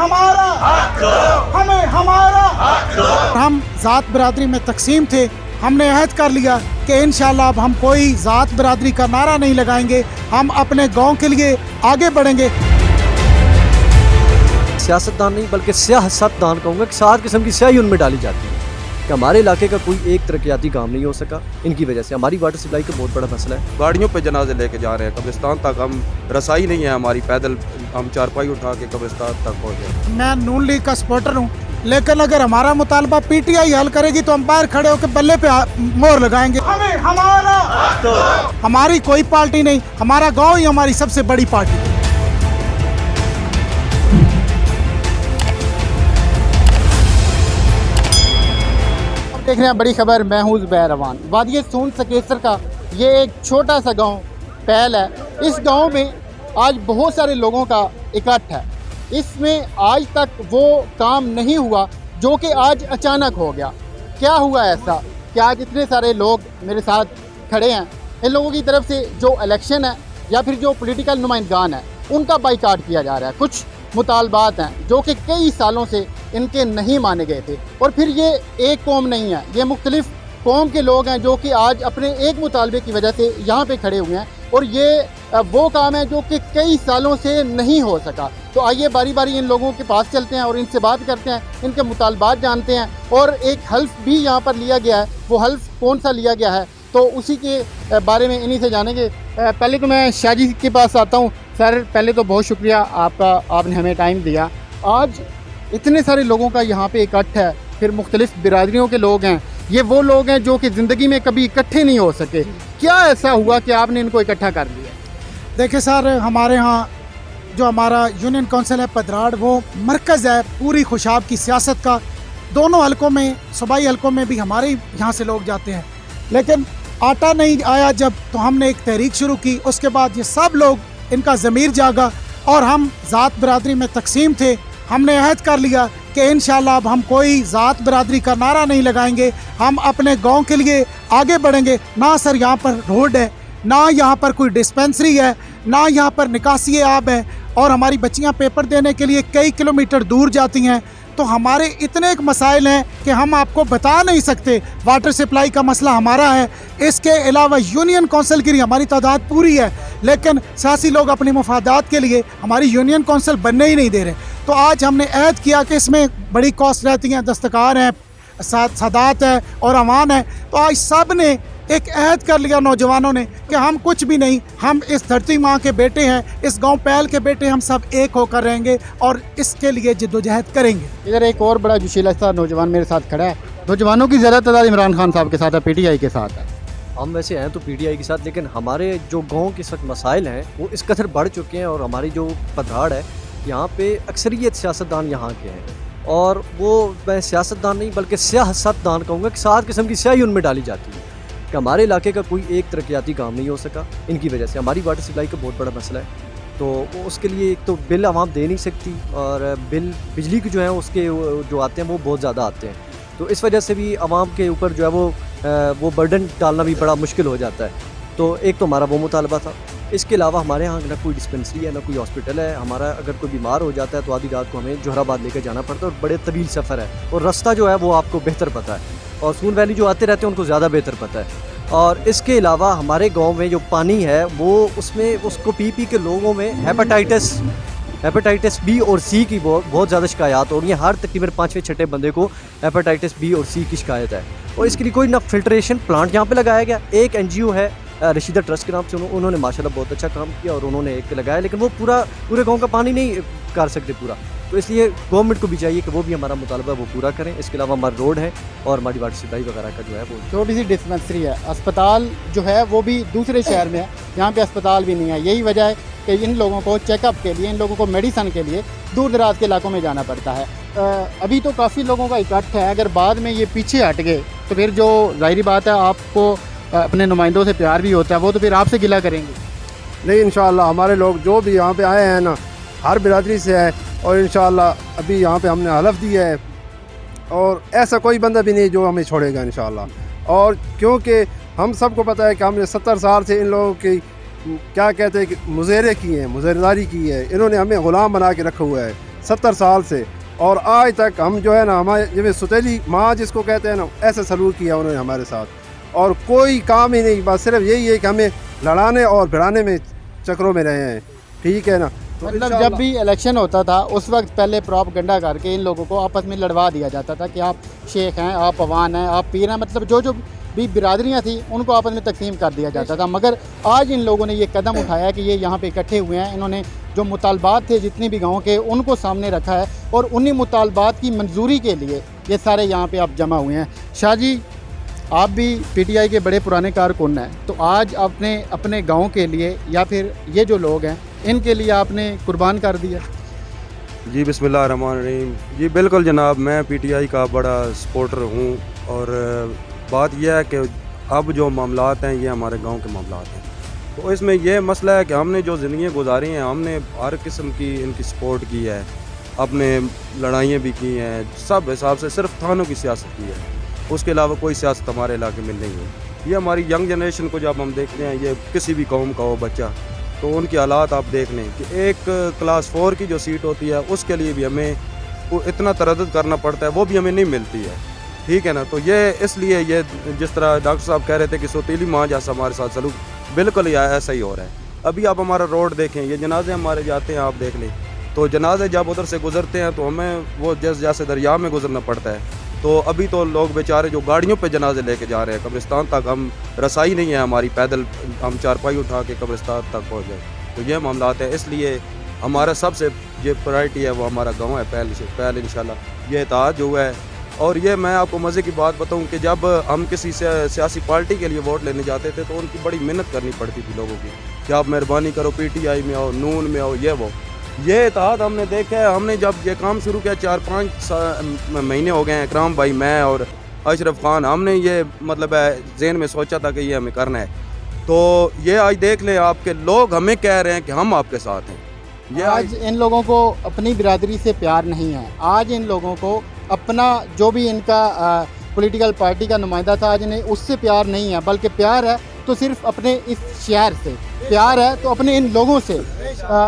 हमारा हक दो, हमें हमारा हक दो। हम ज़ात बरादरी में तकसीम थे, हमने अहद कर लिया कि इंशाल्लाह अब हम कोई ज़ात बरादरी का नारा नहीं लगाएंगे, हम अपने गांव के लिए आगे बढ़ेंगे। सियासतदान नहीं बल्कि सियासतदान कहूँगा कि 7 किस्म की स्याही उनमें डाली जाती है कि हमारे इलाके का कोई एक तरक्याती काम नहीं हो सका इनकी वजह से। हमारी वाटर सप्लाई का बहुत बड़ा मसला है। गाड़ियों पे जनाजे लेके जा रहे हैं कब्रिस्तान तक, हम रसाई नहीं है हमारी, पैदल हम चारपाई उठा के कब्रिस्तान तक पहुँचे। मैं नून लीग का सपोर्टर हूँ, लेकिन अगर हमारा मुतालबा पीटीआई हल करेगी तो हम बाहर खड़े होकर बल्ले पे मोहर लगाएंगे। हमें हमारा हक दो। हमारी कोई पार्टी नहीं, हमारा गांव ही हमारी सबसे बड़ी पार्टी। देख रहे हैं बड़ी खबर, मैं हूँ ज़ुबैर रवान। वादी सून सकेसर का ये एक छोटा सा गांव पहल है। इस गांव में आज बहुत सारे लोगों का इकट्ठ है। इसमें आज तक वो काम नहीं हुआ जो कि आज अचानक हो गया। क्या हुआ ऐसा कि आज इतने सारे लोग मेरे साथ खड़े हैं? इन लोगों की तरफ से जो इलेक्शन है या फिर जो पॉलिटिकल नुमाइंदगान है उनका बाइकाट किया जा रहा है। कुछ मुतालबात हैं जो कि कई सालों से इनके नहीं माने गए थे। और फिर ये एक कौम नहीं है, ये मुख्तलिफ कौम के लोग हैं जो कि आज अपने एक मुतालबे की वजह से यहाँ पे खड़े हुए हैं। और ये वो काम है जो कि कई सालों से नहीं हो सका। तो आइए बारी बारी इन लोगों के पास चलते हैं और इनसे बात करते हैं, इनके मुतालबात जानते हैं। और एक हल्फ भी यहाँ पर लिया गया है, वो हल्फ कौन सा लिया गया है तो उसी के बारे में इन्हीं से जानेंगे। पहले तो मैं शाहजी के पास आता हूँ। सर, पहले तो बहुत शुक्रिया आपका, आपने हमें टाइम दिया। आज इतने सारे लोगों का यहाँ पे इकट्ठ है, फिर मुख्तलिफ बिरादरियों के लोग हैं, ये वो लोग हैं जो कि ज़िंदगी में कभी इकट्ठे नहीं हो सके। क्या ऐसा हुआ कि आपने इनको इकट्ठा कर लिया? देखिए सर, हमारे यहाँ जो हमारा यूनियन काउंसिल है पदराड़, वो मरकज़ है पूरी खुशाब की सियासत का। दोनों हलकों में, सूबाई हलकों में भी हमारे यहाँ से लोग जाते हैं, लेकिन आटा नहीं आया जब, तो हमने एक तहरीक शुरू की। उसके बाद ये सब लोग, इनका ज़मीर जागा और हम ज़ात बरादरी में तकसीम थे, हमने अहद कर लिया कि इंशाल्लाह अब हम कोई ज़ात बरादरी का नारा नहीं लगाएंगे, हम अपने गांव के लिए आगे बढ़ेंगे। ना सर यहाँ पर रोड है, ना यहाँ पर कोई डिस्पेंसरी है, ना यहाँ पर निकासी आब है, और हमारी बच्चियाँ पेपर देने के लिए कई किलोमीटर दूर जाती हैं। तो हमारे इतने एक मसाइल हैं कि हम आपको बता नहीं सकते। वाटर सप्लाई का मसला हमारा है, इसके अलावा यूनियन काउंसिल की हमारी तादाद पूरी है, लेकिन सियासी लोग अपने मफादात के लिए हमारी यूनियन काउंसिल बनने ही नहीं दे रहे। तो आज हमने अहद किया कि इसमें बड़ी कॉस्ट रहती हैं, दस्तकार हैं, सादात है और अवान है। तो आज सब ने एक अहद कर लिया नौजवानों ने कि हम कुछ भी नहीं, हम इस धरती माँ के बेटे हैं, इस गांव पहल के बेटे, हम सब एक होकर रहेंगे और इसके लिए जिद्दोजहद करेंगे। इधर एक और बड़ा जोशीला सा नौजवान मेरे साथ खड़ा है। नौजवानों की ज़्यादा तादाद इमरान खान साहब के साथ है, पीटीआई के साथ है। हम वैसे हैं तो पीटीआई के साथ, लेकिन हमारे जो गाँव के इस वक्त मसाइल हैं वो इस कदर बढ़ चुके हैं। और हमारी जो पदराड़ है, यहाँ पे अक्सरियत सियासतदान यहाँ के हैं, और वो मैं सियासतदान नहीं बल्कि सियासतदान कहूँगा कि 7 किस्म की स्याही उनमें डाली जाती है कि हमारे इलाके का कोई एक तरक्याती काम नहीं हो सका इनकी वजह से। हमारी वाटर सप्लाई का बहुत बड़ा मसला है, तो उसके लिए एक तो बिल आवाम दे नहीं सकती, और बिल बिजली के जो है उसके जो आते हैं वो बहुत ज़्यादा आते हैं। तो इस वजह से भी आवाम के ऊपर जो है वो बर्डन डालना भी बड़ा मुश्किल हो जाता है। तो एक तो हमारा वो मुतालबा था। इसके अलावा हमारे यहाँ ना कोई डिस्पेंसरी है, ना कोई हॉस्पिटल है। हमारा अगर कोई बीमार हो जाता है तो आधी रात को हमें जोहराबाद लेकर जाना पड़ता है, और बड़े तवील सफ़र है, और रास्ता जो है वो आपको बेहतर पता है, और सून वैली जो आते रहते हैं उनको ज़्यादा बेहतर पता है। और इसके अलावा हमारे गांव में जो पानी है वो उसमें उसको पी के लोगों में हेपेटाइटिस बी और सी की बहुत ज़्यादा शिकायत हो रही है। हर तकरीबन 5वें-6ठे बंदे को हेपेटाइटिस बी और सी की शिकायत है, और इसके लिए कोई ना फिल्ट्रेशन प्लांट यहाँ पे लगाया गया। एक NGO है रशीदा ट्रस्ट के नाम से, उन्होंने माशाल्लाह बहुत अच्छा काम किया और उन्होंने एक लगाया, लेकिन वो पूरे गांव का पानी नहीं कर सकते पूरा। तो इसलिए गवर्नमेंट को भी चाहिए कि वो भी हमारा मुतालबा वो पूरा करें। इसके अलावा हमारा रोड है और हमारी वाटर सप्लाई वगैरह का जो है वो छोटी सी डिस्पेंसरी है। अस्पताल जो है वो भी दूसरे शहर में है, यहाँ पे अस्पताल भी नहीं है। यही वजह है कि इन लोगों को चेकअप के लिए, इन लोगों को मेडिसन के लिए दूर दराज के इलाकों में जाना पड़ता है। अभी तो काफ़ी लोगों का इकट्ठ है, अगर बाद में ये पीछे हट गए तो फिर जो ज़ाहिरी बात है आपको अपने नुमाइंदों से प्यार भी होता है, वो तो फिर आपसे गिला करेंगे। नहीं, इंशाअल्लाह हमारे लोग जो भी यहाँ पे आए हैं ना, हर बिरादरी से है, और इंशाअल्लाह अभी यहाँ पे हमने हलफ दिया है, और ऐसा कोई बंदा भी नहीं जो हमें छोड़ेगा इंशाअल्लाह। और क्योंकि हम सबको पता है कि हमने 70 साल से इन लोगों की क्या कहते हैं कि मुज़ेरे की हैं, मुज़ेरदारी की है। इन्होंने हमें ग़ुलाम बना के रखा हुआ है, 70 साल से, और आज तक हम जो है ना हमारे जैसे सुतीली माँ जिसको कहते हैं ना, ऐसा सलूक किया उन्होंने हमारे साथ, और कोई काम ही नहीं, बस सिर्फ यही है कि हमें लड़ाने और भिड़ाने में चक्रों में रहे हैं, ठीक है ना। तो मतलब इंशाअल्लाह- जब भी इलेक्शन होता था उस वक्त पहले प्रोपगंडा करके इन लोगों को आपस में लड़वा दिया जाता था कि आप शेख हैं, आप अवान हैं, आप पीर हैं, मतलब जो जो भी बिरादरियाँ थी उनको आपस में तकसीम कर दिया जाता था। मगर आज इन लोगों ने ये कदम उठाया कि ये यहाँ पे इकट्ठे हुए हैं, इन्होंने जो मुतालबात थे जितने भी गाँव के उनको सामने रखा है और उन्हीं मुतालबात की मंजूरी के लिए ये सारे यहाँ पे आप जमा हुए हैं। शाह जी, आप भी पीटीआई के बड़े पुराने कारकुन हैं, तो आज आपने अपने गांव के लिए या फिर ये जो लोग हैं इनके लिए आपने कुर्बान कर दिया। जी बिस्मिल्लाहिर्रहमानिर्रहीम। जी बिल्कुल जनाब, मैं पीटीआई का बड़ा सपोर्टर हूँ, और बात यह है कि अब जो मामलात हैं ये हमारे गांव के मामलात हैं, तो इसमें यह मसला है कि हमने जो ज़िंदगी गुजारी हैं, हमने हर किस्म की इनकी सपोर्ट की है, अपने लड़ाइयाँ भी की हैं, सब हिसाब से सिर्फ थानों की सियासत की है, उसके अलावा कोई सियासत हमारे इलाके में नहीं है। ये हमारी यंग जनरेशन को जब हम देखते हैं, ये किसी भी कौम का हो बच्चा, तो उनके हालात आप देख लें कि एक क्लास 4 की जो सीट होती है उसके लिए भी हमें इतना तरद्दुद करना पड़ता है, वो भी हमें नहीं मिलती है, ठीक है ना। तो ये इसलिए ये जिस तरह डॉक्टर साहब कह रहे थे कि सौतीली माँ जैसा हमारे साथ सलूक, बिल्कुल ही ऐसा ही हो रहा है। अभी आप हमारा रोड देखें, ये जनाजे हमारे जाते हैं, आप देख लें, तो जनाजे जब उधर से गुजरते हैं तो हमें वो जैसे दरिया में गुजरना पड़ता है। तो अभी तो लोग बेचारे जो गाड़ियों पे जनाजे लेके जा रहे हैं, कब्रिस्तान तक हम रसाई नहीं है हमारी, पैदल हम चारपाई उठा के कब्रिस्तान तक पहुँच जाए, तो ये मामलात है। इसलिए हमारा सबसे जो प्रायोरिटी है वो हमारा गाँव है पहले इंशाल्लाह ये इत्तेहाद जो है। और ये मैं आपको मज़े की बात बताऊं कि जब हम किसी सियासी पार्टी के लिए वोट लेने जाते थे तो उनकी बड़ी मेहनत करनी पड़ती थी लोगों की कि आप मेहरबानी करो पीटीआई में आओ, नून में आओ, ये इत्तेहाद हमने देखा है। हमने जब ये काम शुरू किया 4-5 महीने हो गए हैं, इकराम भाई, मैं और अशरफ खान, हमने ये मतलब ज़हन में सोचा था कि ये हमें करना है, तो ये आज देख लें आपके लोग हमें कह रहे हैं कि हम आपके साथ हैं। ये आज इन लोगों को अपनी बिरादरी से प्यार नहीं है, आज इन लोगों को अपना जो भी इनका पॉलिटिकल पार्टी का नुमाइंदा था आज इन्हें उससे प्यार नहीं है, बल्कि प्यार है तो सिर्फ अपने इस शहर से, प्यार है तो अपने इन लोगों से।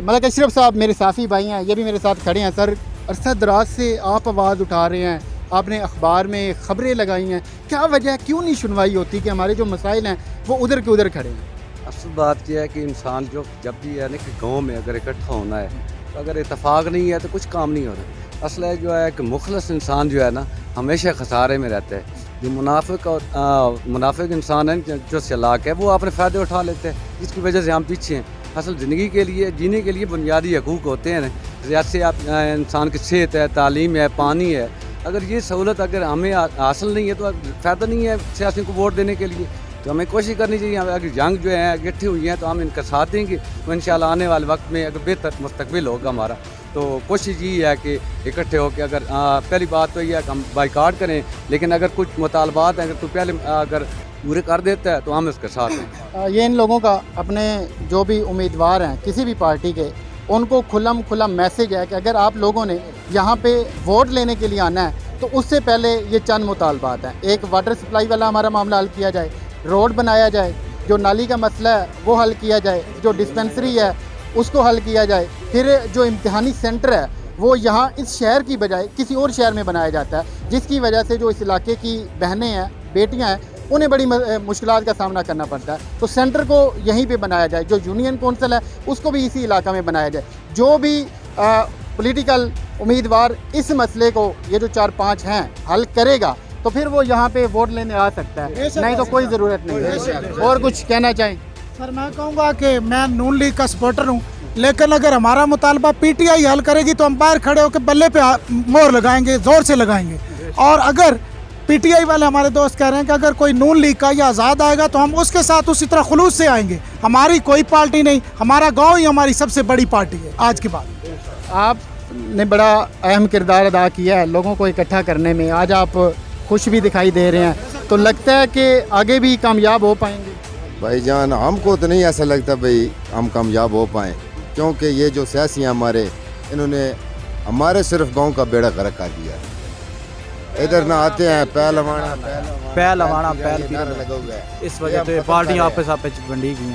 मलिक अशरफ साहब मेरे साथी भाई हैं, ये भी मेरे साथ खड़े हैं। सर, अरसा दराज से आप आवाज़ उठा रहे हैं, आपने अखबार में ख़बरें लगाई हैं, क्या वजह, क्यों नहीं सुनवाई होती कि हमारे जो मसाइल हैं वो उधर के उधर खड़े हैं? असल बात यह है कि इंसान जो जब भी है ना कि गांव में अगर इकट्ठा होना है तो अगर इतफाक़ नहीं है तो कुछ काम नहीं हो रहा। असल है जो है कि मुखलस इंसान जो है ना हमेशा खसारे में रहता है। जो मुनाफिक इंसान है, जो सलाक है, वो अपने फ़ायदे उठा लेते हैं, जिसकी वजह से हम पीछे हैं। असल ज़िंदगी के लिए, जीने के लिए बुनियादी हकूक़ होते हैं, जैसे आप इंसान की सेहत है, तालीम है, पानी है। अगर ये सहूलत अगर हमें हासिल नहीं है तो फ़ायदा नहीं है सियासी को वोट देने के लिए। तो हमें कोशिश करनी चाहिए, अगर जंग जो है इकट्ठी हुई हैं तो हम इनका साथ देंगे, तो इंशाल्लाह आने वाले वक्त में अगर बेहतर मुस्तकबिल होगा हमारा। तो कोशिश ये है कि इकट्ठे होकर अगर पहली बात तो ये है कि हम बाइकाट करें, लेकिन अगर कुछ मुतालबात हैं अगर तो पहले अगर पूरे कर देता है तो हम इसके साथ हैं। ये इन लोगों का अपने जो भी उम्मीदवार हैं किसी भी पार्टी के, उनको खुला मैसेज है कि अगर आप लोगों ने यहाँ पे वोट लेने के लिए आना है तो उससे पहले ये चंद मुतालबात हैं। एक, वाटर सप्लाई वाला हमारा मामला हल किया जाए, रोड बनाया जाए, जो नाली का मसला है वो हल किया जाए, जो डिस्पेंसरी है उसको हल किया जाए, फिर जो इम्तिहानी सेंटर है वो यहाँ इस शहर की बजाय किसी और शहर में बनाया जाता है, जिसकी वजह से जो इस इलाके की बहनें हैं, बेटियाँ हैं, उन्हें बड़ी मुश्किलात का सामना करना पड़ता है। तो सेंटर को यहीं पे बनाया जाए, जो यूनियन कौंसिल है उसको भी इसी इलाका में बनाया जाए। जो भी पॉलिटिकल उम्मीदवार इस मसले को, ये जो 4-5 हैं, हल करेगा तो फिर वो यहाँ पे वोट लेने आ सकता है, नहीं तो कोई ज़रूरत नहीं है। और कुछ कहना चाहें? सर, मैं कहूँगा कि मैं नून लीग का सपोर्टर हूँ, लेकिन अगर हमारा मुतालबा पीटीआई हल करेगी तो हम बाहर खड़े होकर बल्ले पे मोहर लगाएंगे, ज़ोर से लगाएंगे। और अगर पीटीआई वाले हमारे दोस्त कह रहे हैं कि अगर कोई नून लीग का या आज़ाद आएगा तो हम उसके साथ उसी तरह खुलूस से आएंगे। हमारी कोई पार्टी नहीं, हमारा गाँव ही हमारी सबसे बड़ी पार्टी है आज के बाद। आपने बड़ा अहम किरदार अदा किया है लोगों को इकट्ठा करने में, आज आप खुश भी दिखाई दे रहे हैं, तो लगता है कि आगे भी कामयाब हो पाएंगे? भाईजान, हमको तो नहीं ऐसा लगता भाई हम कामयाब हो पाएँ, क्योंकि ये जो सियासी हैं हमारे, इन्होंने हमारे सिर्फ गांव का बेड़ा गर्क कर दिया। इधर ना आते हैं पैल लगा हुआ है, इस वजह से पार्टियां आपस आपस वंडी गई,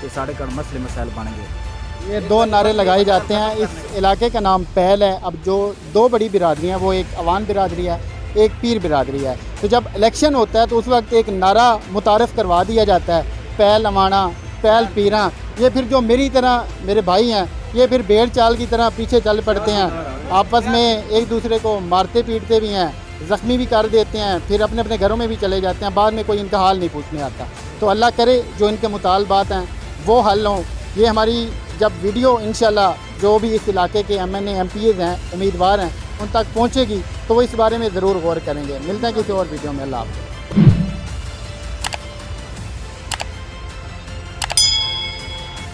तो साढ़े घर मसले मसाइल बन गए। یہ 2 نعرے لگائے جاتے ہیں. اس علاقے کا نام پہل ہے. اب جو 2 بڑی برادریاں ہیں وہ ایک عوان برادری ہے, ایک پیر برادری ہے. تو جب الیکشن ہوتا ہے تو اس وقت ایک نعرہ متعارف کروا دیا جاتا ہے, پہل امانا, پہل پیراں. یہ پھر جو میری طرح میرے بھائی ہیں یہ پھر بھیڑ چال کی طرح پیچھے چل پڑتے ہیں, آپس میں ایک دوسرے کو مارتے پیٹتے بھی ہیں, زخمی بھی کر دیتے ہیں, پھر اپنے اپنے گھروں میں بھی چلے جاتے ہیں. بعد میں کوئی ان کا حال نہیں پوچھنے آتا. تو اللہ کرے جو ان کے مطالبات ہیں وہ حل ہوں. یہ ہماری جب ویڈیو انشاءاللہ جو بھی اس علاقے کے MNA MPs ہیں, امیدوار ہیں, ان تک پہنچے گی تو وہ اس بارے میں ضرور غور کریں گے. ملتے ہیں کسی اور ویڈیو میں. اللہ حافظ.